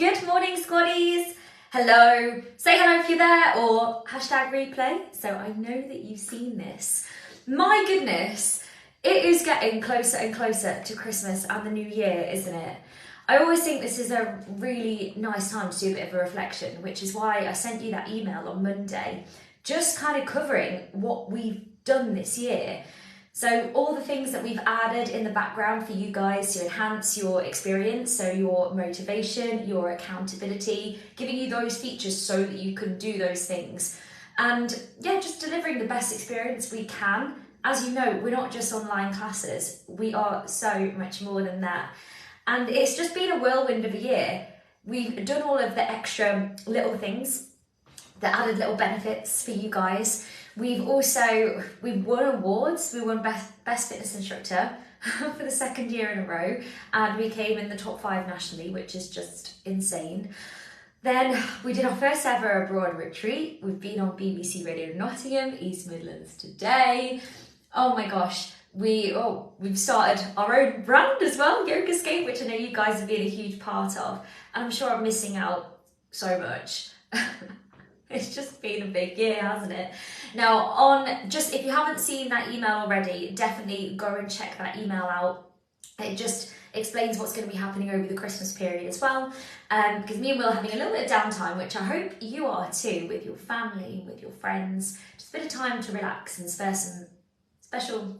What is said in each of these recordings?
Good morning, squaddies. Hello. Say hello if you're there or hashtag replay. So I know that you've seen this. My goodness, it is getting closer and closer to Christmas and the new year, isn't it? I always think this is a really nice time to do a bit of a reflection, which is why I sent you that email on Monday, just kind of covering what we've done this year. So all the things that we've added in the background for you guys to enhance your experience, so your motivation, your accountability, giving you those features so that you can do those things. And yeah, just delivering the best experience we can. As you know, we're not just online classes, we are so much more than that. And it's just been a whirlwind of a year. We've done all of the extra little things, the added little benefits for you guys. We've won awards. We won best fitness instructor for the second year in a row, and we came in the top 5 nationally, which is just insane. Then we did our first ever abroad retreat. We've been on BBC Radio Nottingham, East Midlands Today. Oh my gosh, we've started our own brand as well, Yoga Escape, which I know you guys have been a huge part of, and I'm sure I'm missing out so much. It's just been a big year, hasn't it? Now, if you haven't seen that email already, definitely go and check that email out. It just explains what's going to be happening over the Christmas period as well. Because me and Will are having a little bit of downtime, which I hope you are too, with your family, with your friends. Just a bit of time to relax and spare some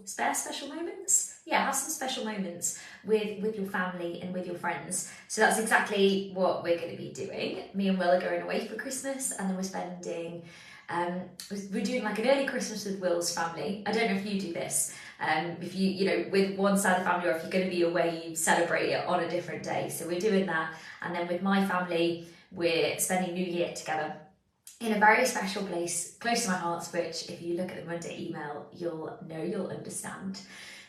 special moments. Yeah, have some special moments with your family and with your friends. So that's exactly what we're going to be doing. Me and Will are going away for Christmas, and then we're doing like an early Christmas with Will's family. I don't know if you do this. If you with one side of the family, or if you're going to be away, you celebrate it on a different day. So we're doing that. And then with my family, we're spending New Year together in a very special place, close to my heart, which if you look at the Monday email, you'll understand.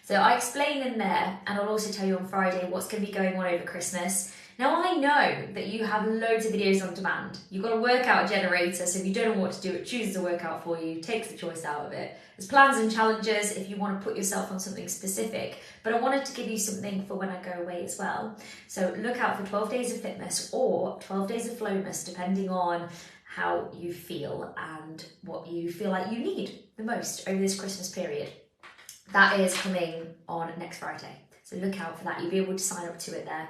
So I explain in there, and I'll also tell you on Friday what's going to be going on over Christmas. Now I know that you have loads of videos on demand. You've got a workout generator, so if you don't know what to do, it chooses a workout for you, takes the choice out of it. There's plans and challenges if you want to put yourself on something specific, but I wanted to give you something for when I go away as well. So look out for 12 days of fitness or 12 days of flowmas, depending on how you feel and what you feel like you need the most over this Christmas period. That is coming on next Friday, so look out for that. You'll be able to sign up to it there.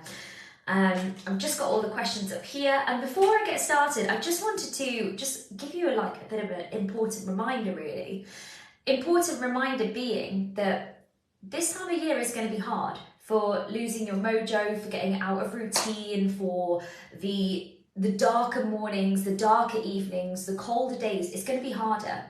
I've just got all the questions up here, and before I get started, I just wanted to just give you a bit of an important reminder, really. Important reminder being that this time of year is going to be hard for losing your mojo, for getting out of routine, for the darker mornings, the darker evenings, the colder days. It's going to be harder.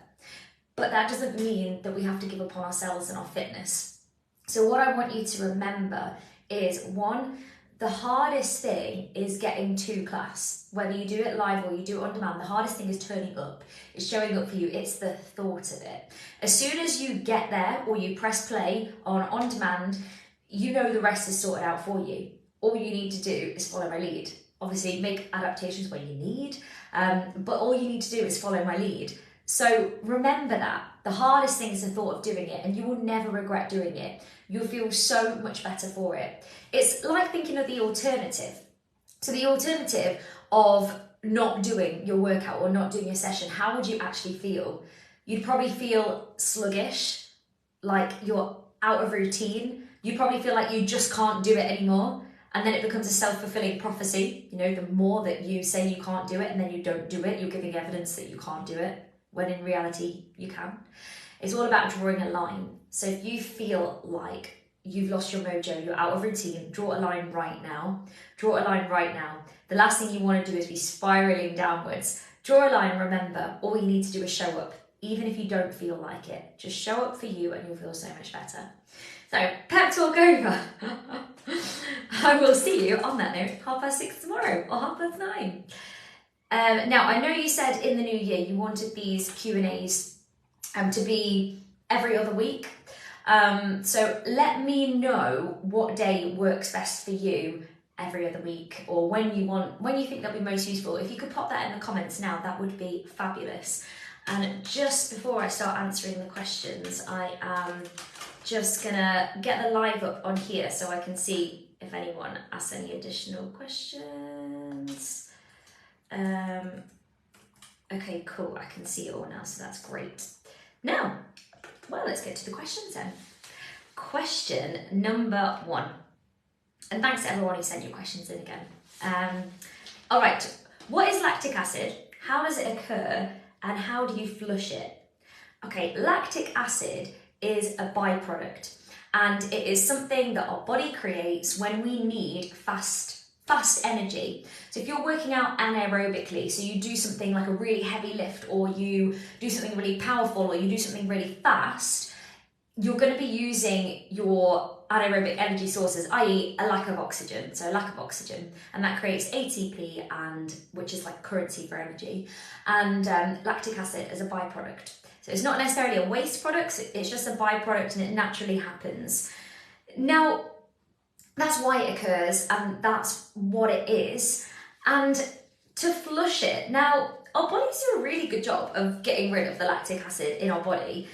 But that doesn't mean that we have to give up on ourselves and our fitness. So what I want you to remember is, one, the hardest thing is getting to class. Whether you do it live or you do it on demand, the hardest thing is turning up. It's showing up for you. It's the thought of it. As soon as you get there or you press play on demand, you know the rest is sorted out for you. All you need to do is follow my lead. Obviously, make adaptations where you need, but all you need to do is follow my lead. So remember that. The hardest thing is the thought of doing it, and you will never regret doing it. You'll feel so much better for it. It's like thinking of the alternative. So the alternative of not doing your workout or not doing your session, how would you actually feel? You'd probably feel sluggish, like you're out of routine. You probably feel like you just can't do it anymore. And then it becomes a self-fulfilling prophecy. The more that you say you can't do it and then you don't do it, you're giving evidence that you can't do it, when in reality you can. It's all about drawing a line. So if you feel like you've lost your mojo, you're out of routine, draw a line right now. Draw a line right now. The last thing you want to do is be spiraling downwards. Draw a line, remember, all you need to do is show up. Even if you don't feel like it, just show up for you and you'll feel so much better. So, pep talk over. I will see you on that note, 6:30 tomorrow or 9:30. Now, I know you said in the new year you wanted these Q&As to be every other week. So let me know what day works best for you every other week, or when you think they'll be most useful. If you could pop that in the comments now, that would be fabulous. And just before I start answering the questions, I am just gonna get the live up on here so I can see if anyone asks any additional questions. questions. Okay, cool, I can see it all now, so that's great. Now, well, let's get to the questions then. Question number 1. And thanks to everyone who sent your questions in again. All right, what is lactic acid? How does it occur? And how do you flush it? Okay, lactic acid is a byproduct, and it is something that our body creates when we need fast energy. So if you're working out anaerobically, so you do something like a really heavy lift, or you do something really powerful, or you do something really fast, you're going to be using your anaerobic energy sources, i.e. a lack of oxygen, so a lack of oxygen, and that creates ATP, and which is like currency for energy, and lactic acid as a byproduct. So it's not necessarily a waste product, it's just a byproduct, and it naturally happens. Now, that's why it occurs, and that's what it is. And to flush it, now, our bodies do a really good job of getting rid of the lactic acid in our body.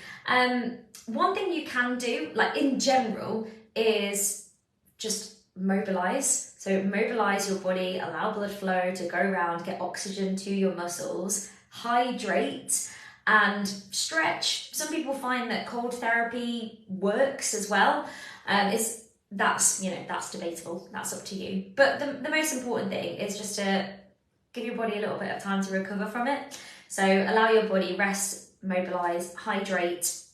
One thing you can do, like in general, is just mobilize. So mobilize your body, allow blood flow to go around, get oxygen to your muscles, hydrate, and stretch. Some people find that cold therapy works as well. That's debatable, that's up to you. But the most important thing is just to give your body a little bit of time to recover from it. So allow your body rest, mobilize, hydrate.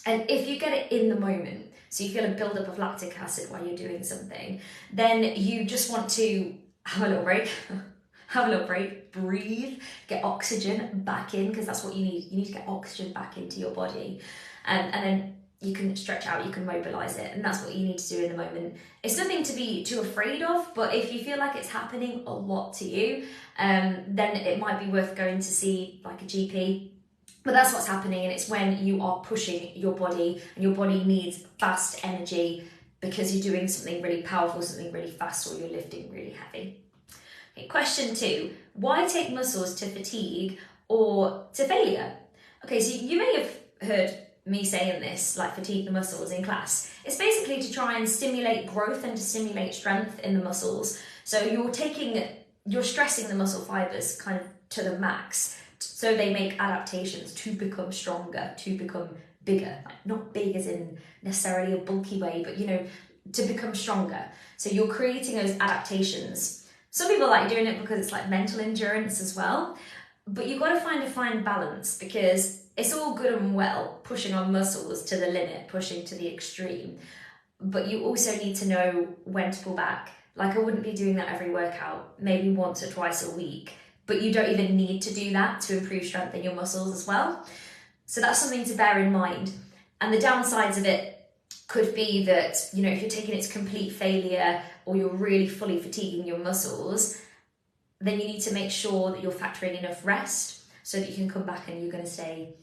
And if you get it in the moment, so you feel a buildup of lactic acid while you're doing something, then you just want to have a little break, breathe, get oxygen back in, because that's what you need. You need to get oxygen back into your body. And then you can stretch out, you can mobilize it, and that's what you need to do in the moment. It's nothing to be too afraid of, but if you feel like it's happening a lot to you, then it might be worth going to see like a GP. But that's what's happening, and it's when you are pushing your body, and your body needs fast energy because you're doing something really powerful, something really fast, or you're lifting really heavy. Okay, question 2, why take muscles to fatigue or to failure? Okay, so you may have heard me saying this, like fatigue the muscles in class. It's basically to try and stimulate growth and to stimulate strength in the muscles. So you're stressing the muscle fibers kind of to the max, so they make adaptations to become stronger, to become bigger. Like not big as in necessarily a bulky way, but to become stronger. So you're creating those adaptations. Some people like doing it because it's like mental endurance as well, but you've got to find a fine balance, because it's all good and well pushing our muscles to the limit, pushing to the extreme, but you also need to know when to pull back. Like I wouldn't be doing that every workout, maybe once or twice a week, but you don't even need to do that to improve strength in your muscles as well. So that's something to bear in mind. And the downsides of it could be that, if you're taking it to complete failure, or you're really fully fatiguing your muscles, then you need to make sure that you're factoring enough rest so that you can come back and you're going to stay,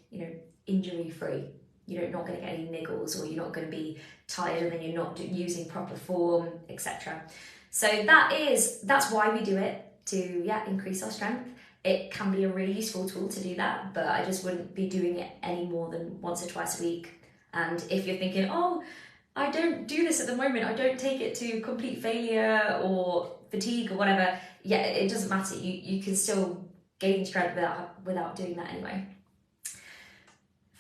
injury free. You're not going to get any niggles, or you're not going to be tired and then you're not using proper form, etc. So that's why we do it, to increase our strength. It can be a really useful tool to do that, but I just wouldn't be doing it any more than once or twice a week. And if you're thinking, oh, I don't do this at the moment, I don't take it to complete failure or fatigue or whatever, it doesn't matter. You can still gain strength without doing that anyway.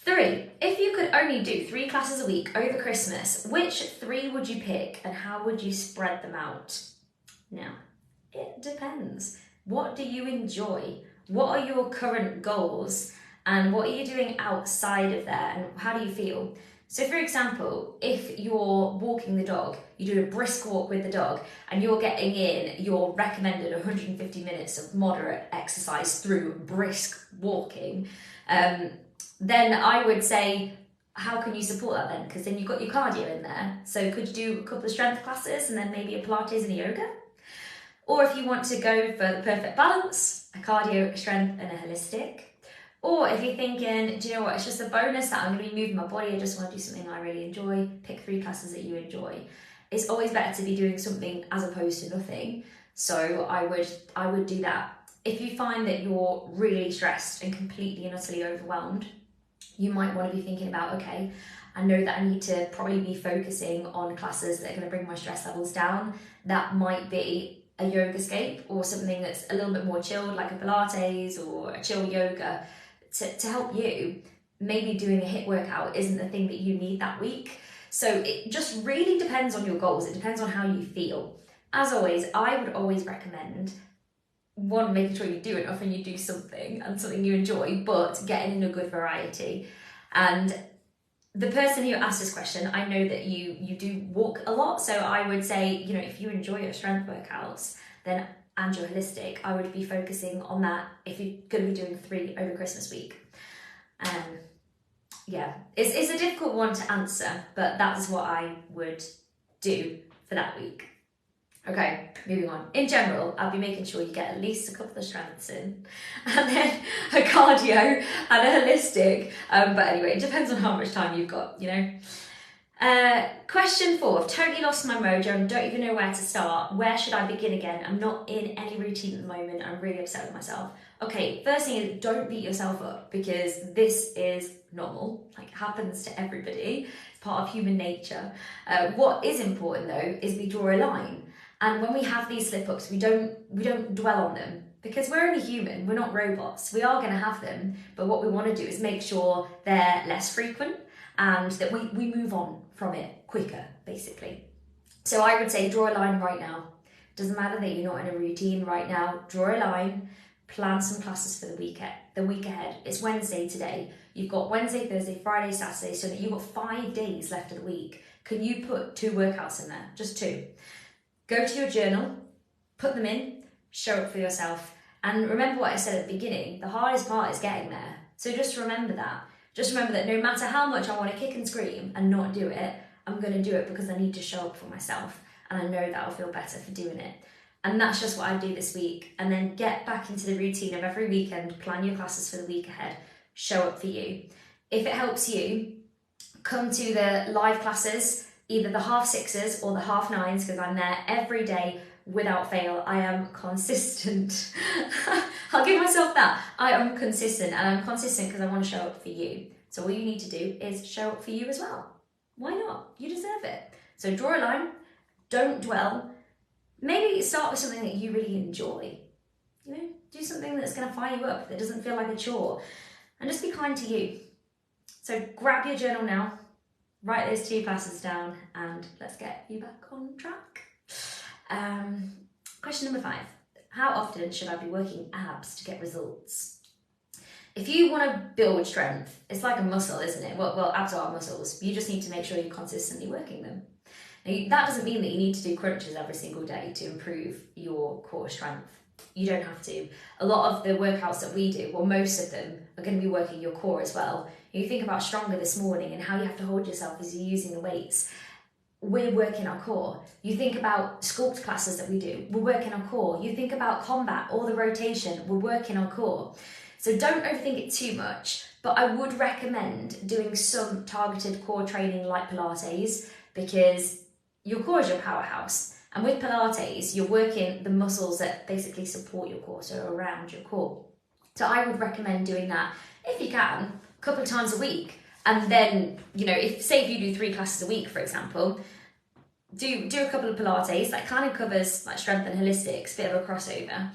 3, if you could only do 3 classes a week over Christmas, which 3 would you pick and how would you spread them out? Now, it depends. What do you enjoy? What are your current goals? And what are you doing outside of there? And how do you feel? So for example, if you're walking the dog, you do a brisk walk with the dog, and you're getting in your recommended 150 minutes of moderate exercise through brisk walking, then I would say, how can you support that then? Because then you've got your cardio in there. So could you do a couple of strength classes and then maybe a Pilates and a yoga? Or if you want to go for the perfect balance, a cardio, a strength and a holistic. Or if you're thinking, do you know what, it's just a bonus that I'm going to be moving my body, I just want to do something I really enjoy, pick 3 classes that you enjoy. It's always better to be doing something as opposed to nothing. So I would do that. If you find that you're really stressed and completely and utterly overwhelmed, you might want to be thinking about, okay, I know that I need to probably be focusing on classes that are going to bring my stress levels down. That might be a yoga scape or something that's a little bit more chilled, like a Pilates or a chill yoga, to help you, maybe doing a HIIT workout isn't the thing that you need that week. So it just really depends on your goals. It depends on how you feel. As always, I would always recommend, one, making sure you do enough and you do something and something you enjoy, but getting in a good variety. And the person who asked this question, I know that you do walk a lot, so I would say, you know, if you enjoy your strength workouts, then and you're holistic, I would be focusing on that if you're going to be doing 3 over Christmas week. Yeah, it's a difficult one to answer, but that's what I would do for that week. Okay, moving on. In general, I'll be making sure you get at least a couple of strengths in, and then a cardio and a holistic. But anyway, it depends on how much time you've got, you know. Question 4. I've totally lost my mojo and don't even know where to start. Where should I begin again? I'm not in any routine at the moment. I'm really upset with myself. Okay, first thing is, don't beat yourself up, because this is normal. Like, it happens to everybody. It's part of human nature. What is important though is we draw a line. And when we have these slip-ups, we don't dwell on them, because we're only human, we're not robots. We are going to have them, but what we want to do is make sure they're less frequent and that we move on from it quicker, basically. So I would say draw a line right now. Doesn't matter that you're not in a routine right now. Draw a line, plan some classes for the week ahead. It's Wednesday today. You've got Wednesday, Thursday, Friday, Saturday, Sunday. You've got 5 days left of the week. Can you put 2 workouts in there? Just 2. Go to your journal, put them in, show up for yourself. And remember what I said at the beginning, the hardest part is getting there. So just remember that. Just remember that no matter how much I want to kick and scream and not do it, I'm going to do it because I need to show up for myself. And I know that I'll feel better for doing it. And that's just what I do this week. And then get back into the routine of every weekend, plan your classes for the week ahead, show up for you. If it helps you, come to the live classes, either the 6:30s or the 9:30s, because I'm there every day without fail. I am consistent. I'll give myself that. I am consistent, and I'm consistent because I want to show up for you. So all you need to do is show up for you as well. Why not? You deserve it. So draw a line, don't dwell. Maybe start with something that you really enjoy. You know, do something that's going to fire you up, that doesn't feel like a chore, and just be kind to you. So grab your journal now, write those 2 classes down, and let's get you back on track. Question number 5. How often should I be working abs to get results? If you want to build strength, it's like a muscle, isn't it? Well, abs are muscles. You just need to make sure you're consistently working them. Now, that doesn't mean that you need to do crunches every single day to improve your core strength. You don't have to. A lot of the workouts that we do, well, most of them are going to be working your core as well. You think about Stronger this morning and how you have to hold yourself as you're using the weights. We're working our core. You think about sculpt classes that we do, we're working our core. You think about combat or the rotation, we're working our core. So don't overthink it too much, but I would recommend doing some targeted core training like Pilates, because your core is your powerhouse. And with Pilates, you're working the muscles that basically support your core, so around your core. So I would recommend doing that, if you can, a couple of times a week. And then, you know, if you do 3 classes a week, for example, do a couple of Pilates. That kind of covers like strength and holistics, bit of a crossover.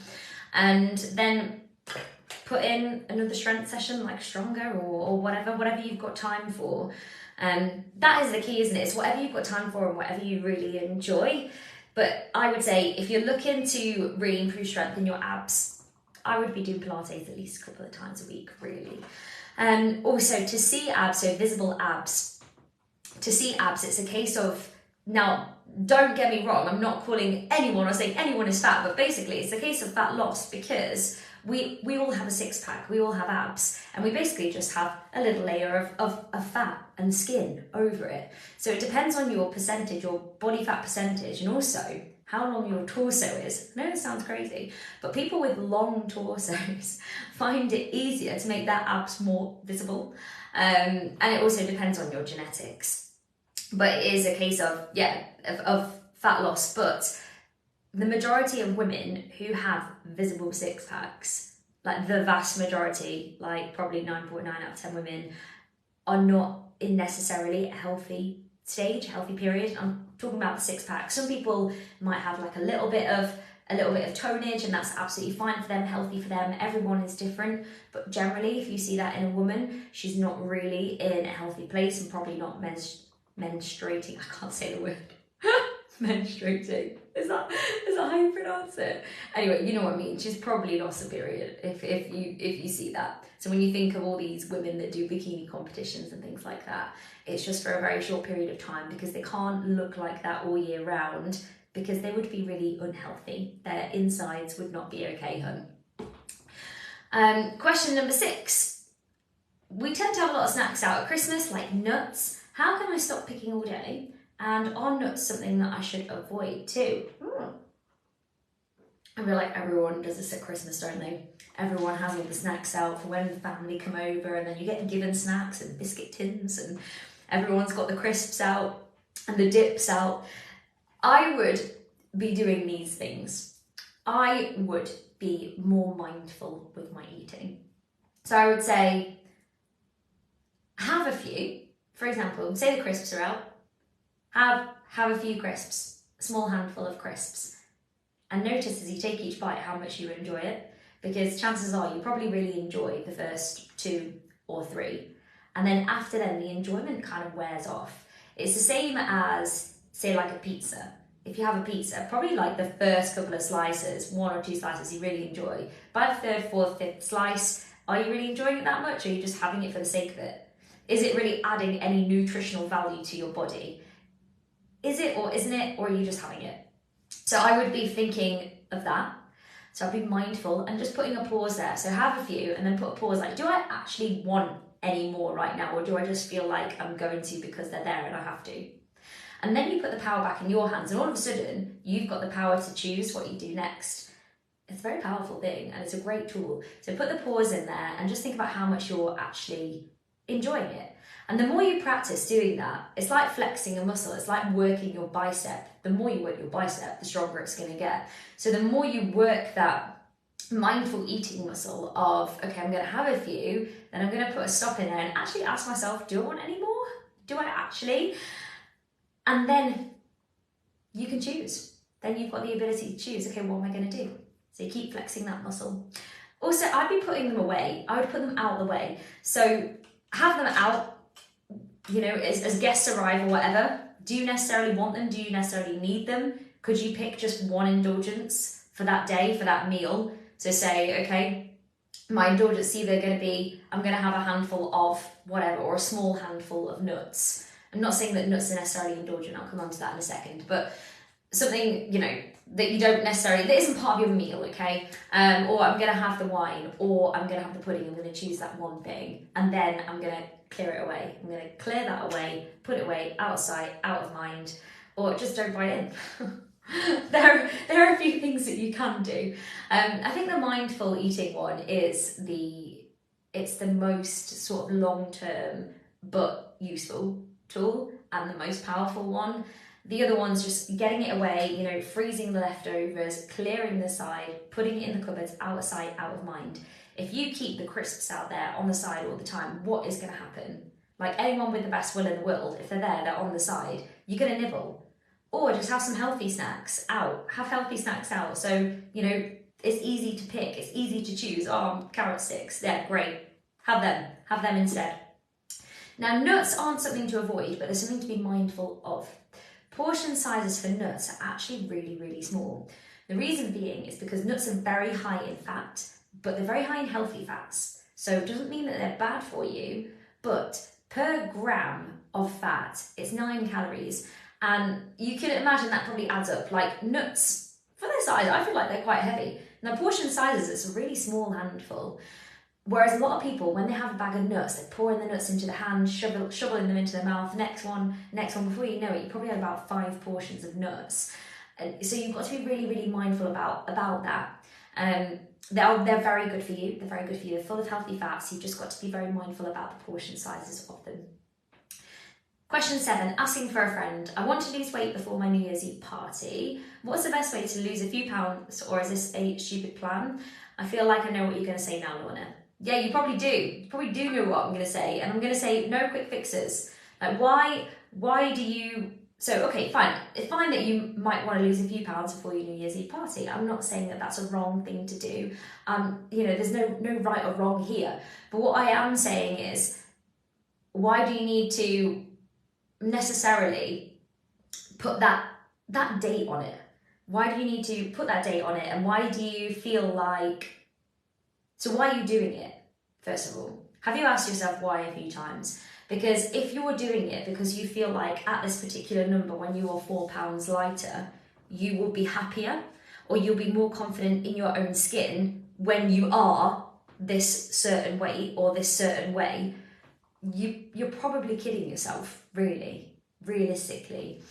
And then put in another strength session like Stronger or whatever you've got time for. That is the key, isn't it? It's whatever you've got time for and whatever you really enjoy. But I would say if you're looking to really improve strength in your abs, I would be doing Pilates at least a couple of times a week, really. Also, to see abs, so visible abs, it's a case of, now, don't get me wrong, I'm not calling anyone or saying anyone is fat, but basically it's a case of fat loss, because we all have a 6-pack, we all have abs, and we basically just have a little layer of fat and skin over it. So it depends on your percentage, your body fat percentage, and also how long your torso is. I know this sounds crazy, but people with long torsos find it easier to make their abs more visible. And it also depends on your genetics. But it is a case of fat loss. But the majority of women who have visible 6-packs, like the vast majority, like probably 9.9 out of 10 women, are not in necessarily a healthy stage, healthy period. I'm talking about the 6-pack. Some people might have like a little bit of a little bit of tonnage, and that's absolutely fine for them, healthy for them. Everyone is different, but generally if you see that in a woman, she's not really in a healthy place and probably not menstruating. I can't say the word. Menstruating. Is that how you pronounce it? Anyway, you know what I mean. She's probably lost a period if you see that. So when you think of all these women that do bikini competitions and things like that, it's just for a very short period of time, because they can't look like that all year round, because they would be really unhealthy. Their insides would not be okay, hun. Question number 6. We tend to have a lot of snacks out at Christmas, like nuts. How can I stop picking all day? And are nuts something that I should avoid too? I feel like everyone does this at Christmas, don't they? Everyone has all the snacks out for when the family come over, and then you get given snacks and biscuit tins, and everyone's got the crisps out and the dips out. I would be doing these things. I would be more mindful with my eating. So I would say, have a few. For example, say the crisps are out. Have a few crisps, a small handful of crisps. And notice as you take each bite how much you enjoy it, because chances are you probably really enjoy the first 2 or 3. And then after then, the enjoyment kind of wears off. It's the same as, say, like a pizza. If you have a pizza, probably like the first couple of slices, 1 or 2 slices you really enjoy. By the 3rd, 4th, 5th slice, are you really enjoying it that much, or are you just having it for the sake of it? Is it really adding any nutritional value to your body? Is it or isn't it, or are you just having it? So I would be thinking of that. So I'd be mindful and just putting a pause there. So have a few and then put a pause, like, do I actually want any more right now, or do I just feel like I'm going to because they're there and I have to? And then you put the power back in your hands, and all of a sudden you've got the power to choose what you do next. It's a very powerful thing, and it's a great tool. So put the pause in there and just think about how much you're actually enjoying it. And the more you practice doing that, it's like flexing a muscle. It's like working your bicep. The more you work your bicep, the stronger it's going to get. So the more you work that mindful eating muscle of, okay, I'm going to have a few, then I'm going to put a stop in there and actually ask myself, do I want any more? Do I actually? And then you can choose. Then you've got the ability to choose, okay, what am I going to do? So you keep flexing that muscle. Also, I'd be putting them away. I would put them out of the way. So have them out, you know, as guests arrive or whatever. Do you necessarily want them? Do you necessarily need them? Could you pick just one indulgence for that day, for that meal? So say, okay, my indulgence is either going to be, I'm going to have a handful of whatever, or a small handful of nuts. I'm not saying that nuts are necessarily indulgent, I'll come on to that in a second, but something, you know, that you don't necessarily, that isn't part of your meal, okay? Or I'm going to have the wine, or I'm going to have the pudding, I'm going to choose that one thing, and then I'm going to clear it away. I'm going to clear that away, put it away, out of sight, out of mind, or just don't bite in. There are a few things that you can do. I think the mindful eating one is it's the most sort of long-term but useful tool, and the most powerful one. The other one's just getting it away, you know, freezing the leftovers, clearing the side, putting it in the cupboards, out of sight, out of mind. If you keep the crisps out there on the side all the time, what is going to happen? Like anyone with the best will in the world, if they're there, they're on the side, you're going to nibble. Or just have some healthy snacks out. Have healthy snacks out. So, you know, it's easy to pick. It's easy to choose. Oh, carrot sticks. They're great. Have them. Have them instead. Now, nuts aren't something to avoid, but there's something to be mindful of. Portion sizes for nuts are actually really, really small. The reason being is because nuts are very high in fat, but they're very high in healthy fats. So it doesn't mean that they're bad for you, but per gram of fat, it's 9 calories. And you can imagine that probably adds up. Like nuts, for their size, I feel like they're quite heavy. Now portion sizes, it's a really small handful. Whereas a lot of people, when they have a bag of nuts, they're pouring the nuts into the hand, shoveling them into their mouth, next one, before you know it, you probably had about 5 portions of nuts. And so you've got to be really, really mindful about that. They're very good for you, they're full of healthy fats, you've just got to be very mindful about the portion sizes of them. Question 7, asking for a friend. I want to lose weight before my New Year's Eve party. What's the best way to lose a few pounds, or is this a stupid plan? I feel like I know what you're going to say now, Lorna. Yeah, you probably do. You probably do know what I'm going to say. And I'm going to say no quick fixes. Like, why do you So, okay, fine. It's fine that you might want to lose a few pounds before your New Year's Eve party. I'm not saying that that's a wrong thing to do. There's no right or wrong here. But what I am saying is, why do you need to necessarily put that date on it? Why do you need to put that date on it? And why do you feel like... So why are you doing it, first of all? Have you asked yourself why a few times? Because if you're doing it because you feel like at this particular number, when you are £4 lighter, you will be happier, or you'll be more confident in your own skin when you are this certain weight or this certain way, you're probably kidding yourself, really, realistically.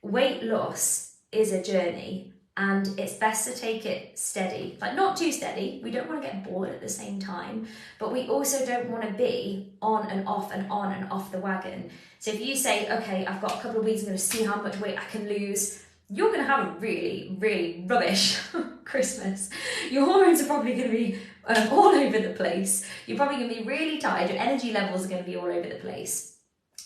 Weight loss is a journey, and it's best to take it steady, like not too steady. We don't want to get bored at the same time, but we also don't want to be on and off and on and off the wagon. So if you say, okay, I've got a couple of weeks, I'm going to see how much weight I can lose, you're going to have a really, really rubbish Christmas. Your hormones are probably going to be all over the place. You're probably going to be really tired. Your energy levels are going to be all over the place.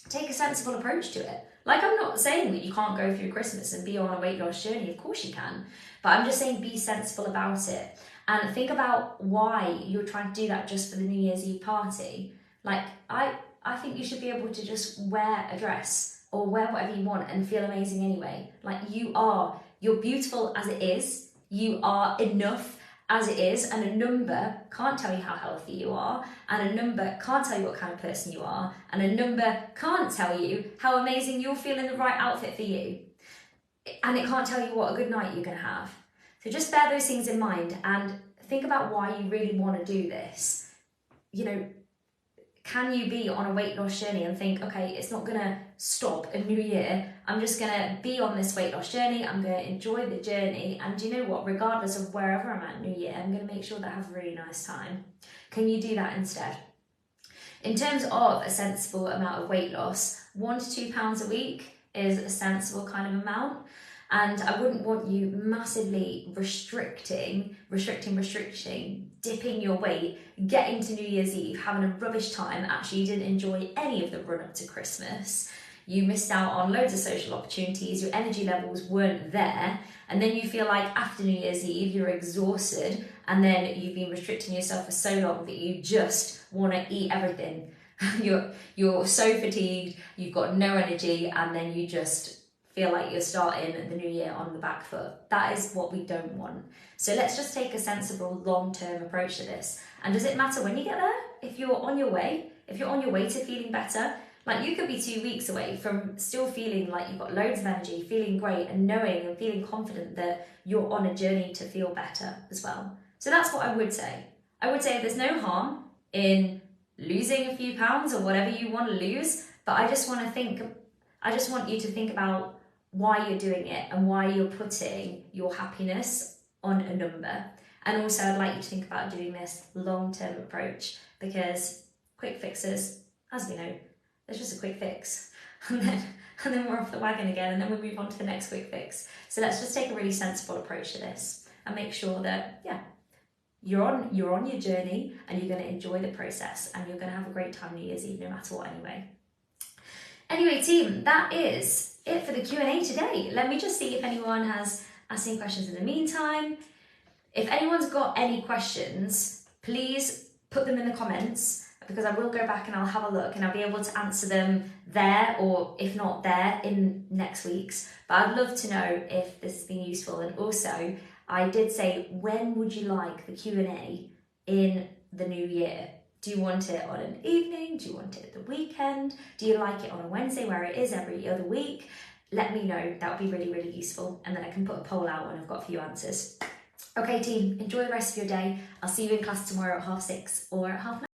Take a sensible approach to it. Like, I'm not saying that you can't go through Christmas and be on a weight loss journey. Of course you can. But I'm just saying be sensible about it. And think about why you're trying to do that just for the New Year's Eve party. Like, I think you should be able to just wear a dress or wear whatever you want and feel amazing anyway. Like, you're beautiful as it is. You are enough as it is, and a number can't tell you how healthy you are, and a number can't tell you what kind of person you are, and a number can't tell you how amazing you'll feel in the right outfit for you, and it can't tell you what a good night you're going to have. So just bear those things in mind and think about why you really want to do this. Can you be on a weight loss journey and think, okay, it's not going to stop a new year. I'm just going to be on this weight loss journey. I'm going to enjoy the journey. And do you know what? Regardless of wherever I'm at New Year, I'm going to make sure that I have a really nice time. Can you do that instead? In terms of a sensible amount of weight loss, 1 to 2 pounds a week is a sensible kind of amount. And I wouldn't want you massively restricting, dipping your weight, getting to New Year's Eve, having a rubbish time. Actually, you didn't enjoy any of the run up to Christmas. You missed out on loads of social opportunities. Your energy levels weren't there. And then you feel like after New Year's Eve, you're exhausted. And then you've been restricting yourself for so long that you just want to eat everything. You're so fatigued, you've got no energy, and then you just feel like you're starting the new year on the back foot. That is what we don't want. So let's just take a sensible long-term approach to this. And does it matter when you get there? If you're on your way to feeling better, like you could be 2 weeks away from still feeling like you've got loads of energy, feeling great, and knowing and feeling confident that you're on a journey to feel better as well. So that's what I would say. I would say there's no harm in losing a few pounds or whatever you want to lose, but I just want you to think about why you're doing it and why you're putting your happiness on a number. And also I'd like you to think about doing this long-term approach, because quick fixes, as we know, there's just a quick fix and then we're off the wagon again, and then we move on to the next quick fix. So let's just take a really sensible approach to this and make sure that you're on your journey and you're going to enjoy the process, and you're going to have a great time New Year's Eve no matter what Anyway, team, that is it for the Q&A today. Let me just see if anyone has asked any questions in the meantime. If anyone's got any questions, please put them in the comments, because I will go back and I'll have a look and I'll be able to answer them there, or if not there, in next week's. But I'd love to know if this has been useful. And also, I did say, when would you like the Q&A in the new year? Do you want it on an evening? Do you want it at the weekend? Do you like it on a Wednesday where it is every other week? Let me know. That would be really, really useful. And then I can put a poll out when I've got a few answers. Okay, team, enjoy the rest of your day. I'll see you in class tomorrow at 6:30 or at 9:30.